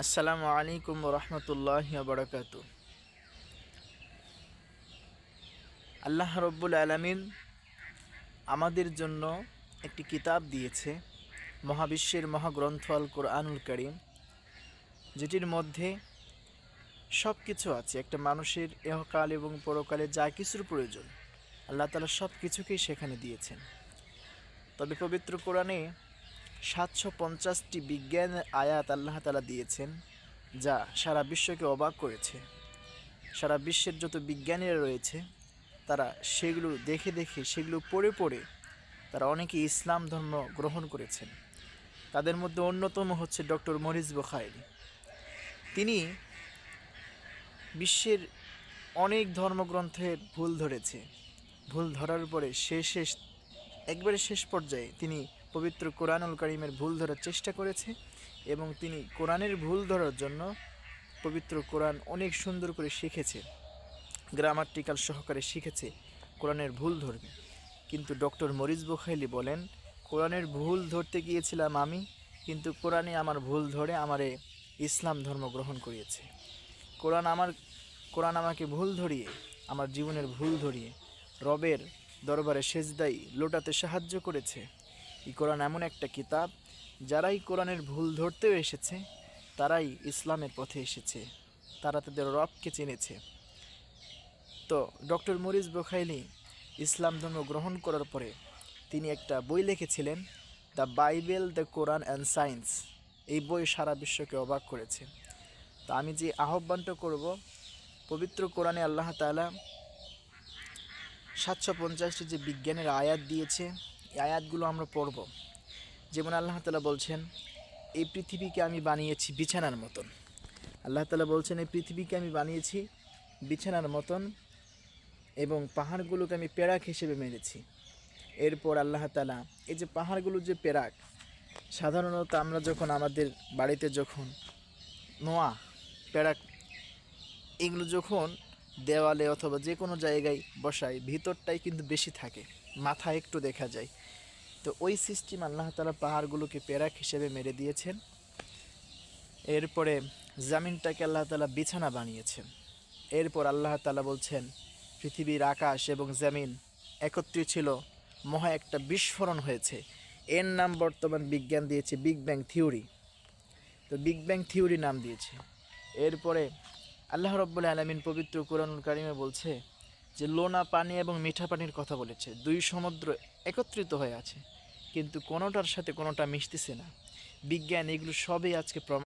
আসসালামু আলাইকুম রহমতুল্লাহ বরকাত। আল্লাহ রব্বুল আলামিন আমাদের জন্য একটি কিতাব দিয়েছে, মহাবিশ্বের মহাগ্রন্থ আল কোরআনুল কারীম, যেটির মধ্যে সব কিছু আছে। একটা মানুষের ইহকাল এবং পরকালে যা কিছুর প্রয়োজন আল্লাহ তাআলা সব কিছুকেই সেখানে দিয়েছেন। তবে পবিত্র কোরআনে 750টি বিজ্ঞানের আয়াত আল্লাহ তাআলা দিয়েছেন, যা সারা বিশ্বকে অবাক করেছে। সারা বিশ্বের যত বিজ্ঞানীরা রয়েছে তারা সেগুলো দেখে দেখে, সেগুলো পড়ে পড়ে তারা অনেকে ইসলাম ধর্ম গ্রহণ করেছেন। তাদের মধ্যে অন্যতম হচ্ছে ডক্টর মরিস বুখারী। তিনি বিশ্বের অনেক ধর্মগ্রন্থের ভুল ধরেছে। ভুল ধরার পরে একবারে শেষ পর্যায়ে তিনি পবিত্র কোরআনুল কারীমের ভুল ধরার চেষ্টা করেছে, এবং তিনি কোরআনের ভুল ধরার জন্য পবিত্র কোরআন অনেক সুন্দর করে শিখেছে, গ্রামাটিক্যাল সহকারে শিখেছে কোরআনের ভুল ধরবে। কিন্তু ডক্টর মরিস বুখারী বলেন, কোরআনের ভুল ধরতে গিয়েছিলাম আমি, কিন্তু কোরআনে আমার ভুল ধরে আমারে ইসলাম ধর্ম গ্রহণ করিয়েছে। কোরআন আমাকে ভুল ধরিয়ে, আমার জীবনের ভুল ধরিয়ে রবের দরবারে সেজদাই লোটাতে সাহায্য করেছে। এই কোরআন এমন একটা কিতাব, যারাই কোরআনের ভুল ধরতেও এসেছে তারাই ইসলামের পথে এসেছে, তারা তাদের রবকে চিনেছে। তো ডক্টর মরিস বুখারী ইসলাম ধর্ম গ্রহণ করার পরে তিনি একটা বই লিখেছিলেন, the Bible, the Quran and science. এই বই সারা বিশ্বকে অবাক করেছে। তো আমি যে আহ্বানটা করব, পবিত্র কোরআনে আল্লাহ তাআলা 750টি যে বিজ্ঞানের আয়াত দিয়েছে, এই আয়াতগুলো আমরা পড়ব। যেমন আল্লাহ তাআলা বলছেন, এই পৃথিবীকে আমি বানিয়েছি বিছানার মতন। আল্লাহ তাআলা বলছেন, এই পৃথিবীকে আমি বানিয়েছি বিছানার মতন, এবং পাহাড়গুলোকে আমি পেরাক হিসেবে মেরেছি। এরপর আল্লাহ তাআলা এই যে পাহাড়গুলো যে পেরাক, সাধারণত আমরা যখন আমাদের বাড়িতে যখন নোয়া পেরাক এগুলো যখন দেওয়ালে অথবা যে কোনো জায়গায় বসাই, ভিতরটাই কিন্তু বেশি থাকে, মাথা একটু দেখা যায়। তো ওই সিস্টেম আল্লাহ তাআলা পাহাড়গুলোকে পেরাক হিসেবে মেরে দিয়েছেন। এরপরে জামিনটাকে আল্লাহ তাআলা বিছানা বানিয়েছেন। এরপর আল্লাহ তাআলা বলছেন, পৃথিবীর আকাশ এবং জমিন একত্রিত ছিল, মহা একটা বিস্ফোরণ হয়েছে। এর নাম বর্তমান বিজ্ঞান দিয়েছে বিগ ব্যাং থিওরি। তো বিগ ব্যাং থিওরি নাম দিয়েছে। এরপরে আল্লাহ রাব্বুল আলামিন পবিত্র কোরআনুল কারীমে বলছে যে লোনা পানি এবং মিঠা পানির কথা বলেছে। দুই সমুদ্র একত্রিত হয়ে আছে, কিন্তু কোনোটার সাথে কোনোটা মিশতেছে না। বিজ্ঞান এগুলো সবই আজকে